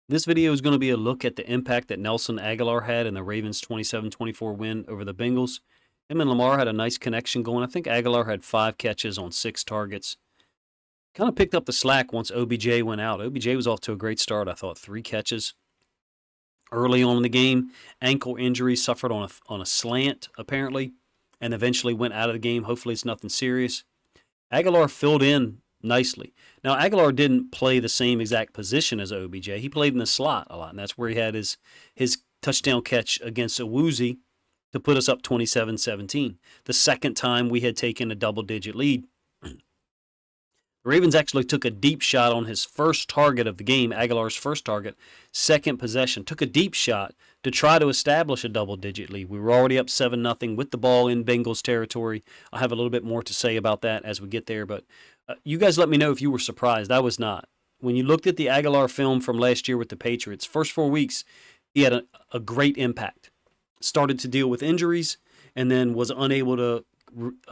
This video is going to be a look at the impact that Nelson Agholor had in the Ravens' 27-24 win over the Bengals. Him and Lamar had a nice connection going. I think Agholor had 5 catches on 6 targets. Kind of picked up the slack once OBJ went out. OBJ was off to a great start, I thought. 3 catches early on in the game. Ankle injury, suffered on a slant, apparently, and eventually went out of the game. Hopefully it's nothing serious. Agholor filled in nicely. Now, Aguilar didn't play the same exact position as OBJ. He played in the slot a lot, and that's where he had his touchdown catch against Awuzie to put us up 27-17. The second time we had taken a double-digit lead. The Ravens actually took a deep shot on his first target of the game, Aguilar's first target, second possession. Took a deep shot to try to establish a double-digit lead. We were already up 7-0 with the ball in Bengals territory. I'll have a little bit more to say about that as we get there, but you guys let me know if you were surprised. I was not. When you looked at the Aguilar film from last year with the Patriots, first 4 weeks, he had a great impact. Started to deal with injuries and then was unable to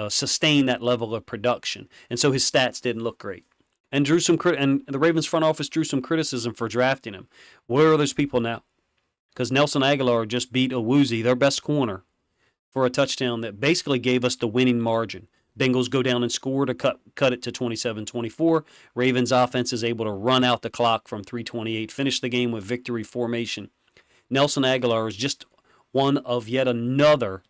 sustain that level of production, and so his stats didn't look great. And the Ravens front office drew some criticism for drafting him. Where are those people now? Because Nelson Agholor just beat Awuzie, their best corner, for a touchdown that basically gave us the winning margin. Bengals go down and score to cut it to 27-24. Ravens offense is able to run out the clock from 3:28, finish the game with victory formation. Nelson Agholor is just one of yet another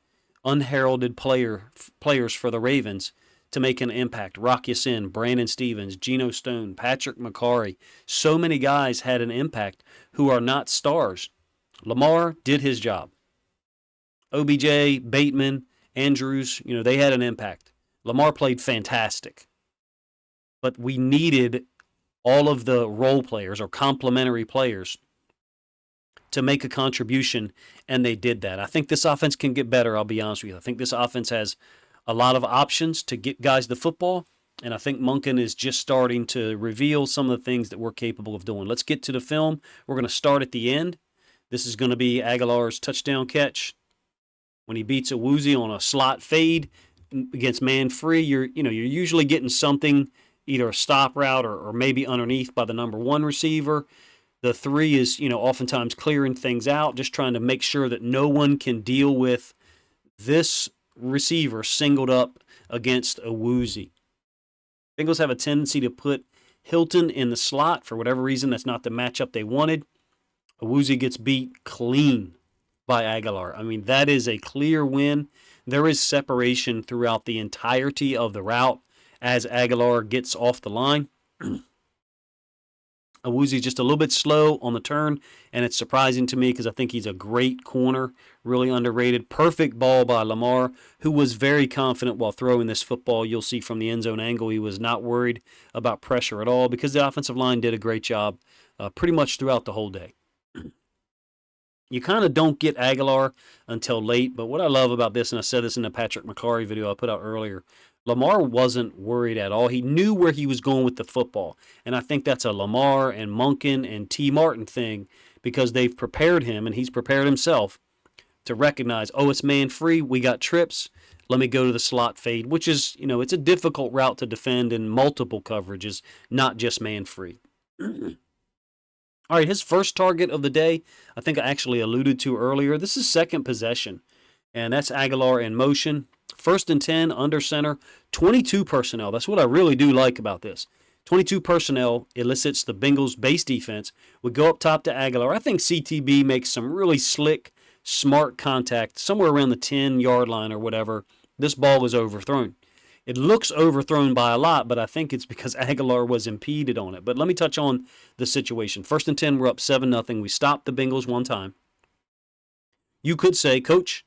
unheralded players for the Ravens to make an impact. Rock Ya-Sin, Brandon Stevens, Geno Stone, Patrick McCarry. So many guys had an impact who are not stars. Lamar did his job. OBJ, Bateman, Andrews, they had an impact. Lamar played fantastic. But we needed all of the role players or complementary players to make a contribution, and they did that. I think this offense can get better, I'll be honest with you. I think this offense has a lot of options to get guys the football, and I think Monken is just starting to reveal some of the things that we're capable of doing. Let's get to the film. We're going to start at the end. This is going to be Agholor's touchdown catch when he beats Awuzie on a slot fade against man free. You're usually getting something, either a stop route or maybe underneath by the number 1 receiver. The 3 is, oftentimes clearing things out, just trying to make sure that no one can deal with this receiver singled up against Awuzie. Bengals have a tendency to put Hilton in the slot. For whatever reason, that's not the matchup they wanted. Awuzie gets beat clean by Agholor. I mean, that is a clear win. There is separation throughout the entirety of the route as Agholor gets off the line. Awuzie's just a little bit slow on the turn, and it's surprising to me because I think he's a great corner, really underrated. Perfect ball by Lamar, who was very confident while throwing this football. You'll see from the end zone angle he was not worried about pressure at all because the offensive line did a great job pretty much throughout the whole day. You kind of don't get Agholor until late, but what I love about this, and I said this in the Patrick McCarry video I put out earlier, Lamar wasn't worried at all. He knew where he was going with the football, and I think that's a Lamar and Monken and T. Martin thing because they've prepared him, and he's prepared himself to recognize, it's man-free, we got trips, let me go to the slot fade, which is, it's a difficult route to defend in multiple coverages, not just man-free. All right, his first target of the day, I think I actually alluded to earlier. This is second possession, and that's Agholor in motion. 1st and 10, under center, 22 personnel. That's what I really do like about this. 22 personnel elicits the Bengals' base defense. We go up top to Agholor. I think CTB makes some really slick, smart contact somewhere around the 10-yard line or whatever. This ball is overthrown. It looks overthrown by a lot, but I think it's because Agholor was impeded on it. But let me touch on the situation. 1st and 10, we're up 7-0. We stopped the Bengals one time. You could say, Coach,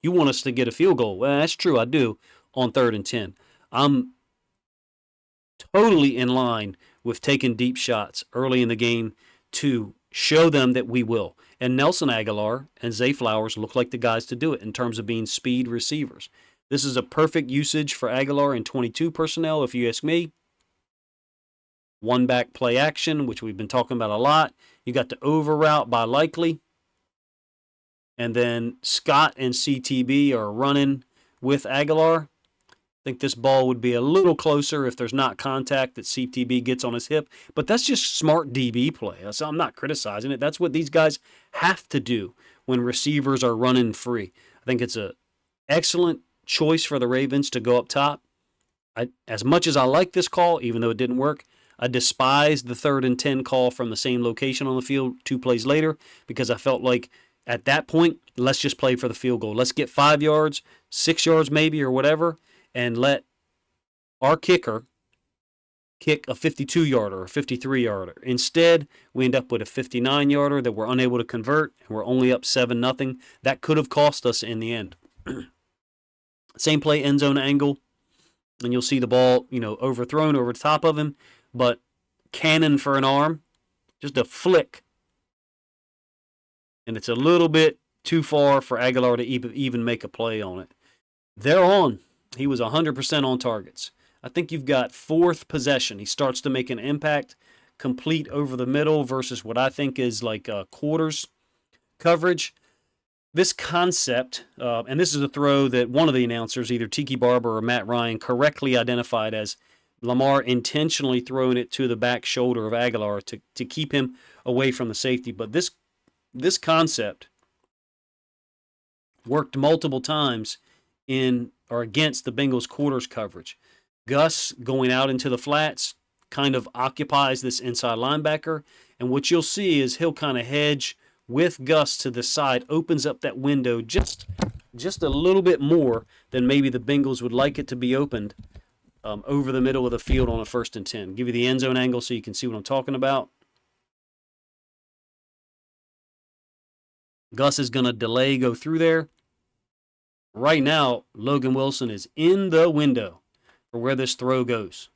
you want us to get a field goal. Well, that's true, I do, on 3rd and 10. I'm totally in line with taking deep shots early in the game to show them that we will. And Nelson Agholor and Zay Flowers look like the guys to do it in terms of being speed receivers. This is a perfect usage for Agholor in 22 personnel, if you ask me. One back play action, which we've been talking about a lot. You got the over route by Likely. And then Scott and CTB are running with Agholor. think this ball would be a little closer if there's not contact that CTB gets on his hip. But that's just smart DB play. So I'm not criticizing it. That's what these guys have to do when receivers are running free. I think it's an excellent choice for the Ravens to go up top. As much as I like this call, even though it didn't work, I despise the 3rd and 10 call from the same location on the field 2 plays later, because I felt like at that point, let's just play for the field goal. Let's get 5 yards, 6 yards maybe, or whatever, and let our kicker kick a 52-yarder or a 53-yarder. Instead, we end up with a 59-yarder that we're unable to convert, and we're only up 7-0. That could have cost us in the end. Same play, end zone angle, and you'll see the ball, overthrown over the top of him, but cannon for an arm, just a flick. And it's a little bit too far for Aguilar to even make a play on it. They're on. He was 100% on targets. I think you've got 4th possession. He starts to make an impact, complete over the middle versus what I think is like quarters coverage. This concept, and this is a throw that one of the announcers, either Tiki Barber or Matt Ryan, correctly identified as Lamar intentionally throwing it to the back shoulder of Aguilar to keep him away from the safety. But this concept worked multiple times in or against the Bengals quarters coverage. Gus going out into the flats kind of occupies this inside linebacker, and what you'll see is he'll kind of hedge with Gus to the side, opens up that window just a little bit more than maybe the Bengals would like it to be opened over the middle of the field on a 1st and 10. Give you the end zone angle so you can see what I'm talking about. Gus is going to delay, go through there. Right now, Logan Wilson is in the window for where this throw goes.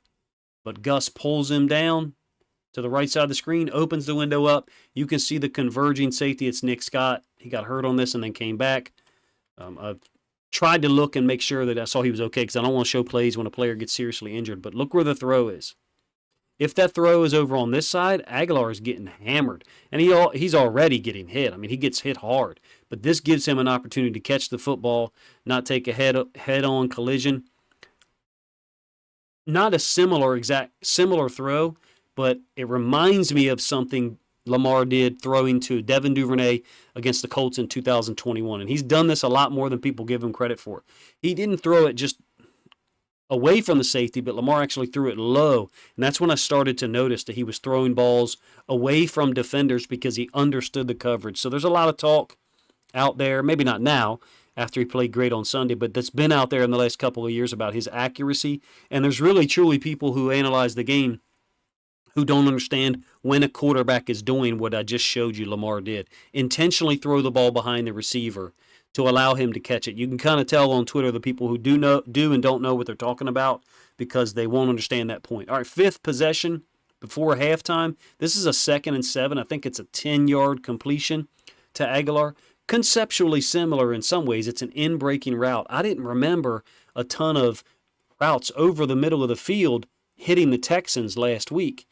But Gus pulls him down to the right side of the screen, opens the window up. You can see the converging safety. It's Nick Scott. He got hurt on this and then came back. I've tried to look and make sure that I saw he was okay, because I don't want to show plays when a player gets seriously injured. But look where the throw is. If that throw is over on this side, Aguilar is getting hammered. And he's already getting hit. I mean, he gets hit hard. But this gives him an opportunity to catch the football, not take a head-on collision. Not a similar throw, but it reminds me of something Lamar did throwing to Devin Duvernay against the Colts in 2021. And he's done this a lot more than people give him credit for. He didn't throw it just away from the safety, but Lamar actually threw it low. And that's when I started to notice that he was throwing balls away from defenders because he understood the coverage. So there's a lot of talk out there, maybe not now after he played great on Sunday, but that's been out there in the last couple of years about his accuracy. And there's really truly people who analyze the game who don't understand when a quarterback is doing what I just showed you Lamar did. Intentionally throw the ball behind the receiver to allow him to catch it. You can kind of tell on Twitter the people who do and don't know what they're talking about because they won't understand that point. All right, 5th possession before halftime. This is a 2nd and 7. I think it's a 10-yard completion to Aguilar. Conceptually similar in some ways. It's an in-breaking route. I didn't remember a ton of routes over the middle of the field hitting the Texans last week.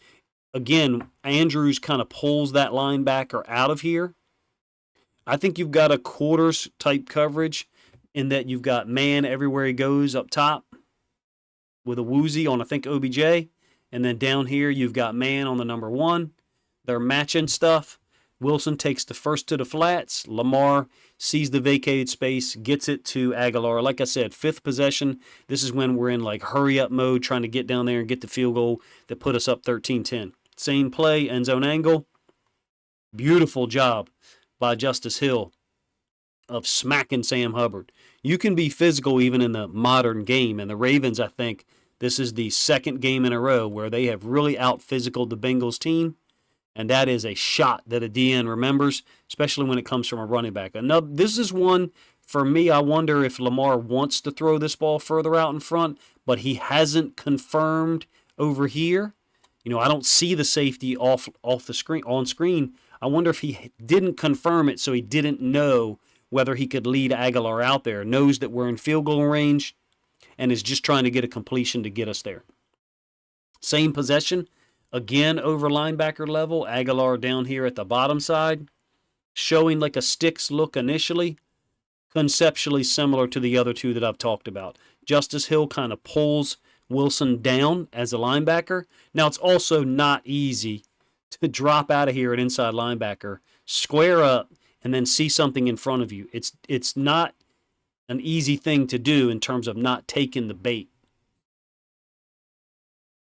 Again, Andrews kind of pulls that linebacker out of here. I think you've got a quarters type coverage in that you've got man everywhere he goes up top with a woozy on, I think, OBJ. And then down here, you've got man on the number 1. They're matching stuff. Wilson takes the first to the flats. Lamar sees the vacated space, gets it to Aguilar. Like I said, 5th possession. This is when we're in like hurry-up mode, trying to get down there and get the field goal that put us up 13-10. Same play, end zone angle. Beautiful job by Justice Hill of smacking Sam Hubbard. You can be physical even in the modern game, and the Ravens, I think, this is the 2nd game in a row where they have really out-physicaled the Bengals team, and that is a shot that a DN remembers, especially when it comes from a running back. This is one, for me, I wonder if Lamar wants to throw this ball further out in front, but he hasn't confirmed over here. I don't see the safety off the screen on screen. I wonder if he didn't confirm it, so he didn't know whether he could lead Aguilar out there, knows that we're in field goal range, and is just trying to get a completion to get us there. Same possession, again over linebacker level, Aguilar down here at the bottom side, showing like a sticks look initially, conceptually similar to the other two that I've talked about. Justice Hill kind of pulls Wilson down as a linebacker. Now, it's also not easy to drop out of here at inside linebacker, square up, and then see something in front of you. It's not an easy thing to do in terms of not taking the bait.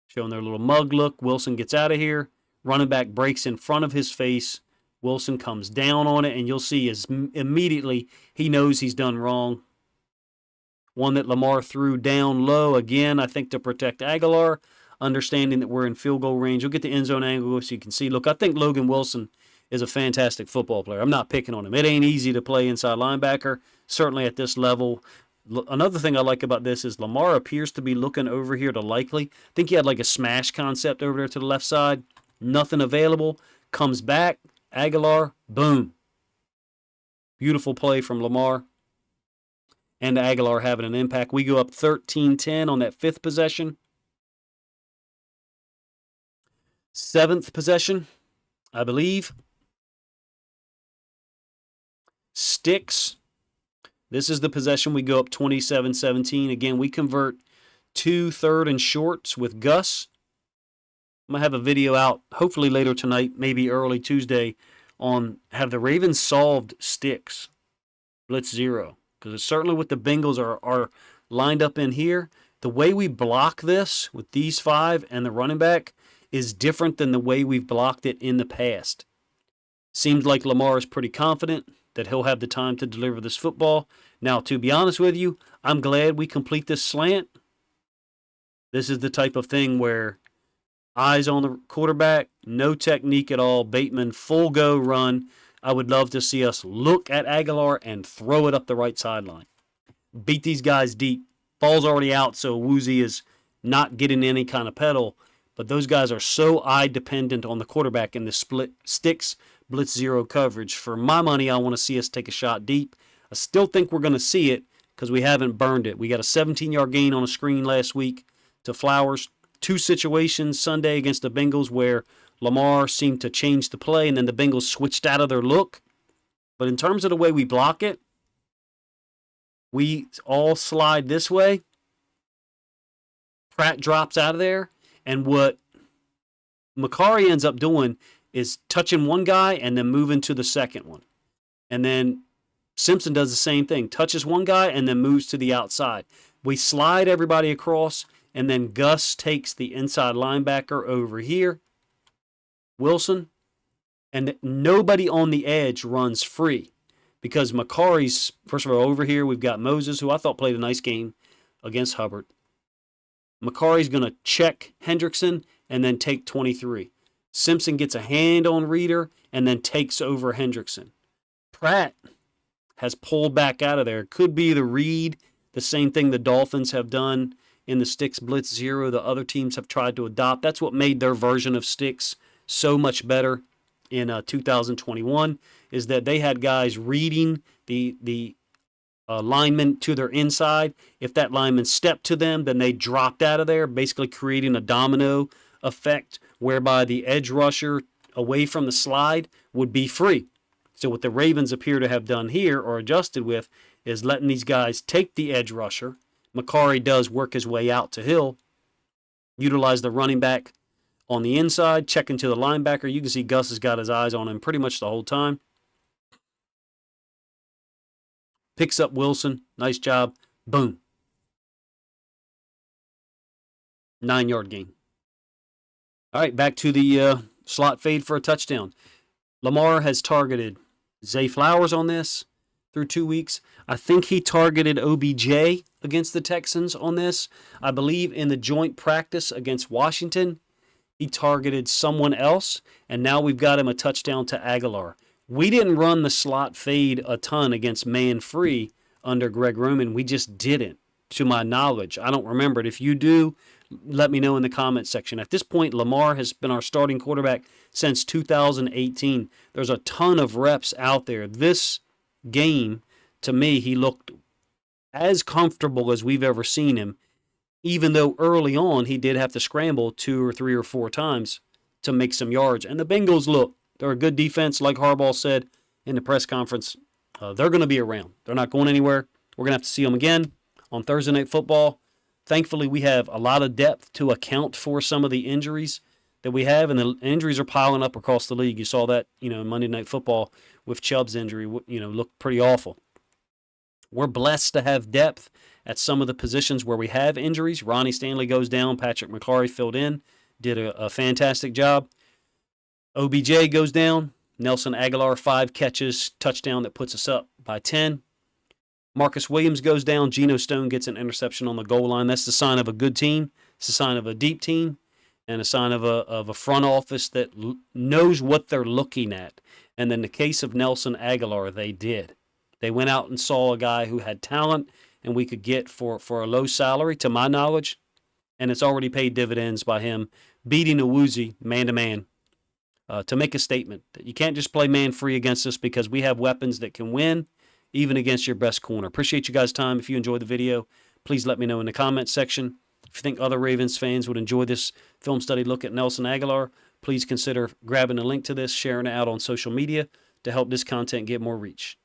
Showing their little mug look. Wilson gets out of here. Running back breaks in front of his face. Wilson comes down on it, and you'll see as immediately he knows he's done wrong. One that Lamar threw down low again, I think, to protect Aguilar, understanding that we're in field goal range. You'll get the end zone angle so you can see. Look, I think Logan Wilson is a fantastic football player. I'm not picking on him. It ain't easy to play inside linebacker, certainly at this level. Another thing I like about this is Lamar appears to be looking over here to Likely. I think he had like a smash concept over there to the left side. Nothing available. Comes back. Aguilar. Boom. Beautiful play from Lamar. And Aguilar having an impact. We go up 13-10 on that fifth possession. Seventh possession, I believe. Sticks. This is the possession we go up 27-17. Again, we convert 2 third and shorts with Gus. I'm going to have a video out hopefully later tonight, maybe early Tuesday, on have the Ravens solved sticks. Blitz 0. Because it's certainly what the Bengals are lined up in here. The way we block this with these 5 and the running back is different than the way we've blocked it in the past. Seems like Lamar is pretty confident that he'll have the time to deliver this football. Now, to be honest with you, I'm glad we complete this slant. This is the type of thing where eyes on the quarterback, no technique at all. Bateman, full go run. I would love to see us look at Aguilar and throw it up the right sideline. Beat these guys deep. Ball's already out, so Woozy is not getting any kind of pedal. But those guys are so eye-dependent on the quarterback in the split sticks, blitz 0 coverage. For my money, I want to see us take a shot deep. I still think we're going to see it because we haven't burned it. We got a 17-yard gain on a screen last week to Flowers. 2 situations Sunday against the Bengals where Lamar seemed to change the play, and then the Bengals switched out of their look. But in terms of the way we block it, we all slide this way. Pratt drops out of there, and what Macari ends up doing is touching one guy and then moving to the second one. And then Simpson does the same thing, touches one guy and then moves to the outside. We slide everybody across, and then Gus takes the inside linebacker over here. Wilson, and nobody on the edge runs free because Macari's, first of all, over here we've got Moses, who I thought played a nice game against Hubbard. Macari's going to check Hendrickson and then take 23. Simpson gets a hand on Reeder and then takes over Hendrickson. Pratt has pulled back out of there. Could be the read, the same thing the Dolphins have done in the Sticks Blitz 0. The other teams have tried to adopt. That's what made their version of Sticks so much better in 2021, is that they had guys reading the lineman to their inside. If that lineman stepped to them, then they dropped out of there, basically creating a domino effect whereby the edge rusher away from the slide would be free. So what the Ravens appear to have done here, or adjusted with, is letting these guys take the edge rusher. Macari does work his way out to Hill, utilize the running back on the inside, checking to the linebacker. You can see Gus has got his eyes on him pretty much the whole time. Picks up Wilson. Nice job. Boom. 9-yard gain. All right, back to the slot fade for a touchdown. Lamar has targeted Zay Flowers on this through 2 weeks. I think he targeted OBJ against the Texans on this. I believe in the joint practice against Washington, he targeted someone else, and now we've got him a touchdown to Aguilar. We didn't run the slot fade a ton against man free under Greg Roman. We just didn't, to my knowledge. I don't remember it. If you do, let me know in the comment section. At this point, Lamar has been our starting quarterback since 2018. There's a ton of reps out there. This game, to me, he looked as comfortable as we've ever seen him, even though early on he did have to scramble 2 or 3 or 4 times to make some yards. And the Bengals, look, they're a good defense. Like Harbaugh said in the press conference, they're going to be around. They're not going anywhere. We're going to have to see them again. on Thursday Night Football. Thankfully, we have a lot of depth to account for some of the injuries that we have, and the injuries are piling up across the league. You saw that, in Monday Night Football with Chubb's injury, looked pretty awful. We're blessed to have depth at some of the positions where we have injuries. Ronnie Stanley goes down. Patrick McCarry filled in, did a fantastic job. OBJ goes down. Nelson Agholor, 5 catches, touchdown that puts us up by 10. Marcus Williams goes down. Geno Stone gets an interception on the goal line. That's the sign of a good team. It's a sign of a deep team and a sign of a front office that knows what they're looking at. And in the case of Nelson Agholor, they did. They went out and saw a guy who had talent and we could get for a low salary, to my knowledge, and it's already paid dividends by him beating Awuzie man-to-man to make a statement that you can't just play man-free against us because we have weapons that can win even against your best corner. Appreciate you guys' time. If you enjoyed the video, please let me know in the comments section. If you think other Ravens fans would enjoy this film study look at Nelson Agholor, please consider grabbing a link to this, sharing it out on social media to help this content get more reach.